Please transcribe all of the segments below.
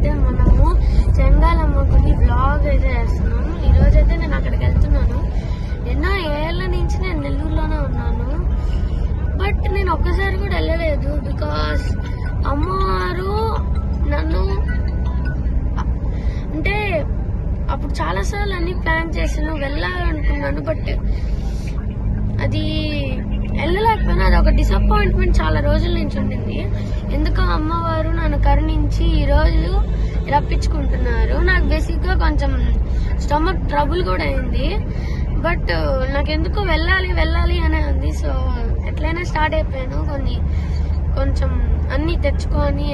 ఇప్పుడైతే మనము చెంగాలమ్మ గుడి బ్లాగ్ అయితే చేస్తున్నాము. ఈరోజైతే నేను అక్కడికి వెళ్తున్నాను. ఎన్నో ఏళ్ళ నుంచి నేను నెల్లూరులోనే ఉన్నాను, బట్ నేను ఒక్కసారి కూడా వెళ్ళలేదు. బికాస్ అమ్మవారు నన్ను అంటే అప్పుడు చాలాసార్లు అన్ని ప్లాన్ చేశాను, వెళ్ళాలనుకున్నాను, బట్ అది వెళ్ళలేకపోయినా అది ఒక డిసప్పాయింట్మెంట్ చాలా రోజుల నుంచి ఉండింది. ఎందుకో అమ్మవారు నన్ను కరుణించి ఈరోజు రప్పించుకుంటున్నారు. నాకు బేసిక్గా కొంచెం స్టమక్ ట్రబుల్ కూడా అయింది, బట్ నాకెందుకు వెళ్ళాలి అనే ఉంది. సో ఎట్లయినా స్టార్ట్ అయిపోయాను. కొంచెం అన్ని తెచ్చుకొని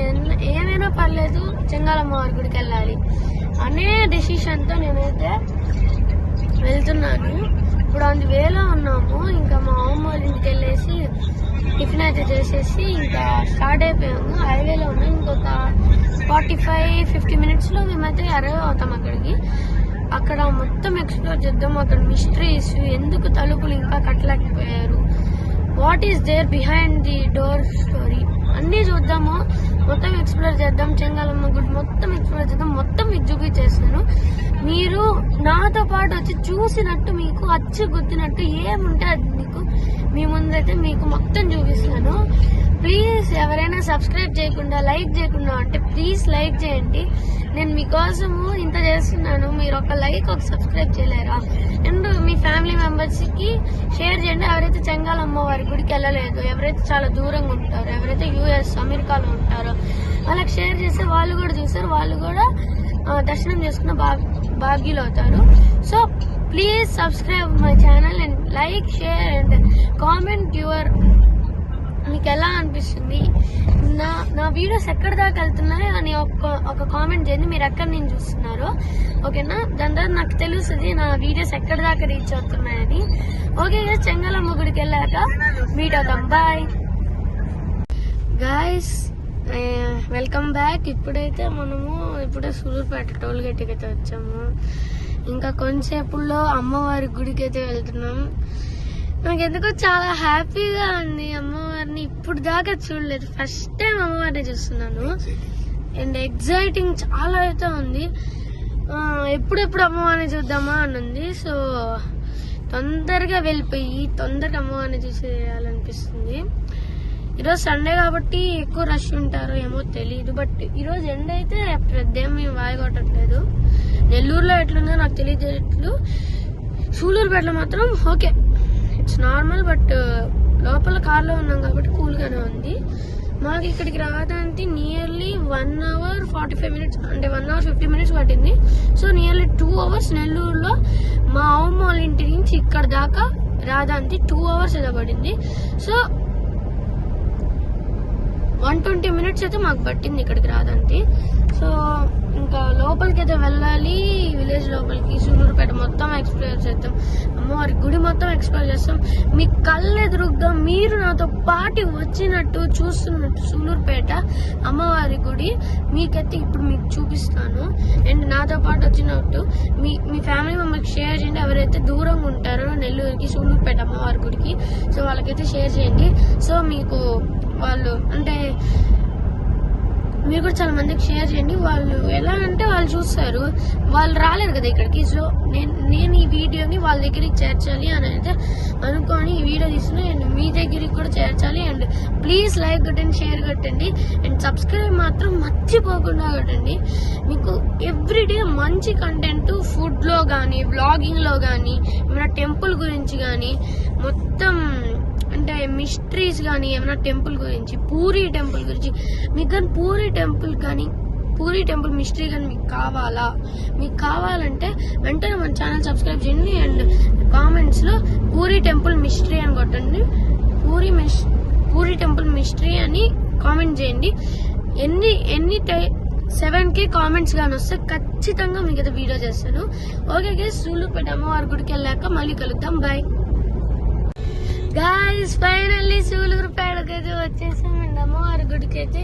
ఏమైనా పర్లేదు చెంగాలమ్మవారి గుడికి వెళ్ళాలి అనే డెసిషన్తో నేనైతే వెళ్తున్నాను. ఇప్పుడు అందు వేలో ఉన్నాము. ఇంకా మా అమ్మ వాళ్ళ ఇంటికి వెళ్ళేసి టిఫిన్ అయితే చేసేసి ఇంకా స్టార్ట్ అయిపోయాము. హైవేలో ఉన్నాం. ఇంకొక 45-50 మినిట్స్లో మేమైతే అరైవ్ అవుతాం అక్కడికి. అక్కడ మొత్తం ఎక్స్ప్లోర్ చేద్దాం. అక్కడ మిస్టరీస్, ఎందుకు తలుపులు ఇంకా కట్టలేకపోయారు, what is there behind the door story అన్నీ చూద్దాము. మొత్తం ఎక్స్ప్లోర్ చేద్దాం. చెంగాలమ్మ గుడి మొత్తం ఎక్స్ప్లోర్ చేద్దాం. మొత్తం మీకు చూపించేస్తాను. మీరు నాతో పాటు వచ్చి చూసినట్టు, మీకు అచ్చి గుర్తినట్టు ఏముంటే అది మీకు మీ ముందైతే మీకు మొత్తం చూపిస్తాను. ప్లీజ్ ఎవరైనా సబ్స్క్రైబ్ చేయకుండా లైక్ చేయకుండా అంటే ప్లీజ్ లైక్ చేయండి. నేను మీకోసము ఇంత చేస్తున్నాను, మీరు ఒక లైక్ ఒక సబ్స్క్రైబ్ చేయలేరా? అండ్ మీ ఫ్యామిలీ మెంబర్స్ కి షేర్ చేయండి. ఎవరైతే చెంగాలమ్మ వారి గుడికి వెళ్ళలేదు, ఎవరైతే చాలా దూరంగా ఉంటారో, ఎవరైతే యుఎస్ అమెరికాలో ఉంటారో వాళ్ళకి షేర్ చేస్తే వాళ్ళు కూడా చూస్తారు, వాళ్ళు కూడా దర్శనం చేసుకున్న భాగ్యులు అవుతారు. So please subscribe my channel and like, share and comment your మీకు ఎలా అనిపిస్తుంది, నా వీడియోస్ ఎక్కడి దాకా వెళ్తున్నాయి అని ఒక కామెంట్ చేయండి. మీరు ఎక్కడి నుంచి చూస్తున్నారు, ఓకేనా? దాని తర్వాత నాకు తెలుస్తుంది నా వీడియోస్ ఎక్కడి దాకా రీచ్ అవుతున్నాయని. ఓకే గైస్, చెంగాలమ్మ గుడికి వెళ్ళాక మీట్ అవుతాం. Bye guys, welcome back. ఇప్పుడైతే ఇప్పుడే సూలూరుపేట టోల్ గేట్కి అయితే వచ్చాము. ఇంకా కొంచెంసేపుల్లో అమ్మవారి గుడికి అయితే వెళ్తున్నాం. నాకు ఎందుకో చాలా హ్యాపీగా ఉంది. అమ్మవారిని ఇప్పుడు దాకా చూడలేదు, ఫస్ట్ టైం అమ్మవారిని చూస్తున్నాను. అండ్ ఎగ్జైటింగ్ చాలా అయితే ఉంది. ఎప్పుడెప్పుడు అమ్మవారిని చూద్దామా అని ఉంది. సో తొందరగా వెళ్ళిపోయి తొందరగా అమ్మవారిని చూసేయాలనిపిస్తుంది. ఈరోజు సండే కాబట్టి ఎక్కువ రష్ ఉంటారో ఏమో తెలియదు, బట్ ఈరోజు ఎండ అయితే పెద్దేమీ వాయగొట్టట్లేదు. నెల్లూరులో ఎట్లుందో నాకు తెలియదు, సూలూరుపేటలో మాత్రం ఓకే, ఇట్స్ నార్మల్. బట్ లోపల కార్లో ఉన్నాం కాబట్టి కూల్గానే ఉంది. మాకు ఇక్కడికి రావడానికి నియర్లీ 1 hour 45 minutes అంటే 1 hour 50 minutes పట్టింది. సో నియర్లీ 2 hours నెల్లూరులో మా అమ్మ వాళ్ళ ఇంటి నుంచి ఇక్కడ దాకా రావడానికి 2 hours ఏదో పడింది. సో 120 minutes అయితే మాకు పట్టింది ఇక్కడికి రావడానికి. సో ఇంకా లోపలికి అయితే వెళ్ళాలి, విలేజ్ లోపలికి. సూలూరుపేట మొత్తం ఎక్స్ప్లోర్ చేద్దాం, అమ్మవారి గుడి మొత్తం ఎక్స్ప్లోర్ చేస్తాం. మీ కళ్ళెదురుగ్గా మీరు నాతో పాటు వచ్చినట్టు చూస్తున్నట్టు సూలూరుపేట అమ్మవారి గుడి మీకైతే ఇప్పుడు మీకు చూపిస్తాను. అండ్ నాతో పాటు వచ్చినట్టు మీ ఫ్యామిలీ మెంబర్కి షేర్ చేయండి. ఎవరైతే దూరంగా ఉంటారో నెల్లూరుకి సూలూరుపేట అమ్మవారి గుడికి, సో వాళ్ళకైతే షేర్ చేయండి. సో మీకు వాళ్ళు అంటే మీరు కూడా చాలా మందికి షేర్ చేయండి. వాళ్ళు ఎలా అంటే వాళ్ళు చూస్తారు, వాళ్ళు రాలేరు కదా ఇక్కడికి. సో నేను ఈ వీడియోని వాళ్ళ దగ్గరికి చేర్చాలి అని అయితే అనుకొని ఈ వీడియో తీసుకుని అండ్ మీ దగ్గరికి కూడా చేర్చాలి. అండ్ ప్లీజ్ లైక్ కొట్టండి, షేర్ కొట్టండి అండ్ సబ్స్క్రైబ్ మాత్రం మర్చిపోకుండా కొట్టండి. మీకు ఎవ్రీడే మంచి కంటెంట్ ఫుడ్లో కానీ వ్లాగింగ్లో కానీ ఏమైనా టెంపుల్ గురించి కానీ మొత్తం అంటే మిస్టరీస్ కానీ ఏమైనా టెంపుల్ గురించి, పూరి టెంపుల్ గురించి మీకు కానీ పూరి టెంపుల్ మిస్టరీ కానీ మీకు కావాలంటే వెంటనే మన ఛానల్ సబ్స్క్రైబ్ చేయండి అండ్ కామెంట్స్లో పూరి టెంపుల్ మిస్టరీ అని కొట్టండి. పూరి టెంపుల్ మిస్టరీ అని కామెంట్ చేయండి. ఎన్ని 7K కామెంట్స్ కానీ వస్తే ఖచ్చితంగా మీకు అయితే వీడియో చేస్తాను. ఓకే గైస్, సూలూరుపేట అమ్మవారి గుడికి వెళ్ళాక మళ్ళీ కలుద్దాం. బాయ్ గాయస్, ఫైనల్లీ సూలూరుపేటకి అయితే వచ్చేసాం అండ్ అమ్మవారి గుడికి అయితే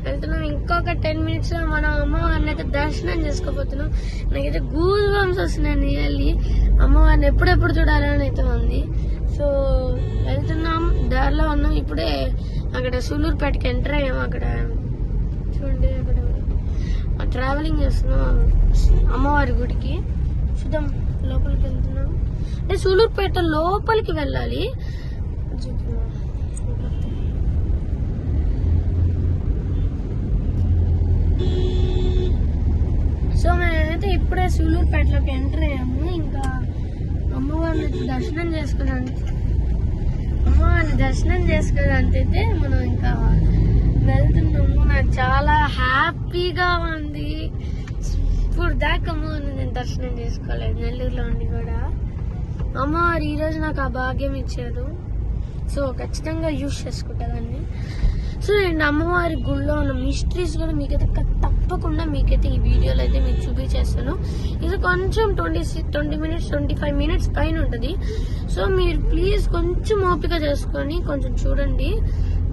వెళ్తున్నాం. ఇంకొక 10 minutes లో మనం అమ్మవారిని అయితే దర్శనం చేసుకోబోతున్నాం. నాకైతే గూస్ బంప్స్ వస్తున్నాయి. నియర్లీ అమ్మవారిని ఎప్పుడెప్పుడు చూడాలని అయితే ఉంది. సో వెళ్తున్నాం, దారిలో ఉన్నాం. ఇప్పుడే అక్కడ సూలూరుపేటకి ఎంటర్ అయ్యాము. అక్కడ చూడండి, అక్కడ ట్రావెలింగ్ చేస్తున్నాం అమ్మవారి గుడికి. చూద్దాం, లోపలికి వెళ్తున్నాం. అంటే సూలూరుపేట లోపలికి వెళ్ళాలి. సో మేమైతే ఇప్పుడే సూలూరుపేటలోకి ఎంటర్ అయ్యాము. ఇంకా అమ్మవారిని దర్శనం చేసుకోవడానికి అయితే మనం ఇంకా వెళ్తున్నాము. నాకు చాలా హ్యాపీగా ఉంది. ఇప్పుడు దాకా అమ్మవారిని నేను దర్శనం చేసుకోలేదు, నెల్లూరులో ఉండి కూడా. అమ్మవారు ఈరోజు నాకు ఆ భాగ్యం ఇచ్చారు. సో ఖచ్చితంగా యూజ్ చేసుకుంటానండి. సో నేను అమ్మవారి గుళ్ళో ఉన్న మిస్టరీస్ కూడా మీకైతే తప్పకుండా మీకైతే ఈ వీడియోలో అయితే మీకు చూపించేస్తాను. ఇది కొంచెం 20 మినిట్స్ 25 మినిట్స్ పైన ఉంటుంది. సో మీరు ప్లీజ్ కొంచెం ఓపిక చేసుకొని కొంచెం చూడండి,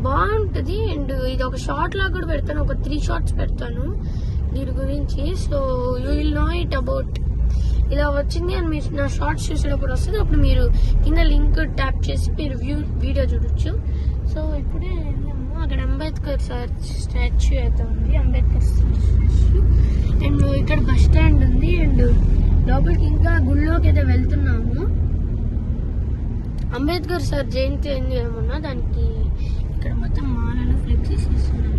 బాగుంటుంది. అండ్ ఇది ఒక షార్ట్ లాగా కూడా పెడతాను, ఒక 3 షార్ట్స్ పెడతాను దీని గురించి. So you will know it about ఇలా వచ్చింది అని మీరు నా షార్ట్స్ చూసేటప్పుడు వస్తుంది. అప్పుడు మీరు కింద లింక్ ట్యాప్ చేసి మీరు వీడియో చూడొచ్చు. సో ఇప్పుడే వెళ్ళాము, అక్కడ అంబేద్కర్ సార్ స్టాచ్యూ అయితే ఉంది, అంబేద్కర్ స్టాచ్యూ. అండ్ ఇక్కడ బస్ స్టాండ్ ఉంది. అండ్ లోపలికి ఇంకా గుళ్ళోకి అయితే వెళ్తున్నాము. అంబేద్కర్ సార్ జయంతి అయింది ఏమన్నా, దానికి ఇక్కడ మొత్తం మాలలో ఫ్లెక్సీస్ ఇస్తున్నాను.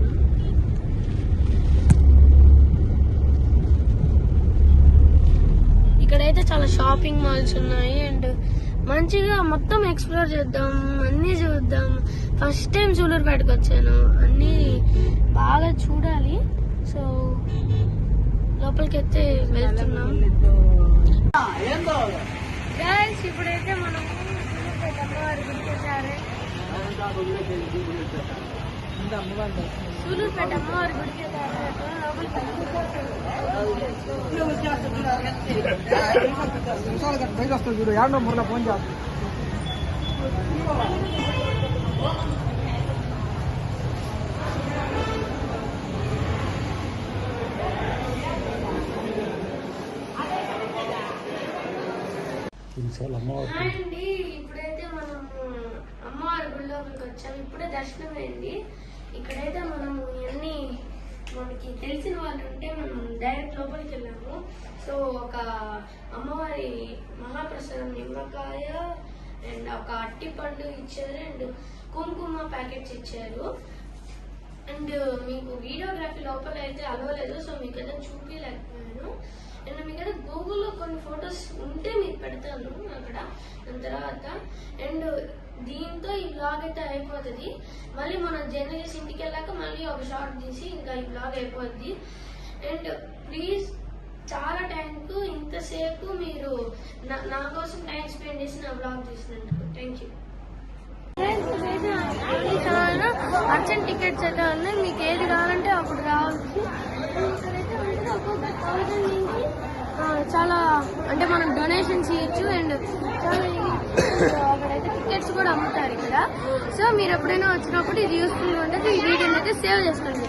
ఇక్కడైతే చాలా షాపింగ్ మాల్స్ ఉన్నాయి. అండ్ మంచిగా మొత్తం ఎక్స్ప్లోర్ చేద్దాం, అన్నీ చూద్దాం. ఫస్ట్ టైం సూలూరుపేటకు వచ్చాను, అన్నీ బాగా చూడాలి. సో లోపలికి అయితే వెళ్తున్నాం. గైస్ ఇప్పుడైతే మనం సూలూరుపేట అమ్మవారి గుడికి వచ్చారు. సూలూరుపేట అమ్మవారి గుడికి అండి ఇప్పుడైతే మనం అమ్మవారి గుడిలోకి వచ్చాము. ఇప్పుడే దర్శనం అయింది. ఇక్కడైతే మనం అన్ని మనకి తెలిసిన వాళ్ళు ఉంటే మనం డైరెక్ట్ లోపలికి వెళ్ళాము. సో ఒక అమ్మవారి మహాప్రసాదం నిమ్మకాయ అండ్ ఒక అట్టి పండు ఇచ్చారు. అండ్ కుంకుమ ప్యాకెట్స్ ఇచ్చారు. అండ్ మీకు వీడియోగ్రఫీ లోపల అయితే అలవలేదు, సో మీకు అయితే చూపించలేకపోయాను. అండ్ మీకైతే గూగుల్లో కొన్ని ఫొటోస్ ఉంటే మీకు పెడతాను అక్కడ దాని తర్వాత. అండ్ దీంతో ఈ బ్లాగ్ అయితే అయిపోతుంది. మళ్ళీ మనం జర్నీ చేసి ఇంటికి వెళ్ళాక మళ్ళీ ఒక షార్ట్ తీసి ఇంకా ఈ బ్లాగ్ అయిపోద్ది. అండ్ ప్లీజ్ చాలా టైంకు ఇంతసేపు మీరు నా కోసం టైం స్పెండ్ చేసి నా బ్లాగ్ చూసినందుకు థ్యాంక్ యూ. అర్జెంట్ టికెట్స్ అయితే ఉన్నాయి, మీకు ఏది కావాలంటే అప్పుడు రావచ్చు. ఇక్కడైతే ఒక్కొక్క 1000 నుంచి చాలా అంటే మనం డొనేషన్స్ ఇవ్వచ్చు. అండ్ చాలా అక్కడైతే టికెట్స్ కూడా అమ్ముతారు ఇక్కడ. సో మీరు ఎప్పుడైనా వచ్చినప్పుడు ఇది యూస్ఫుల్గా ఉంటుంది. ఈ వీడియోని అయితే సేవ్ చేసుకోండి.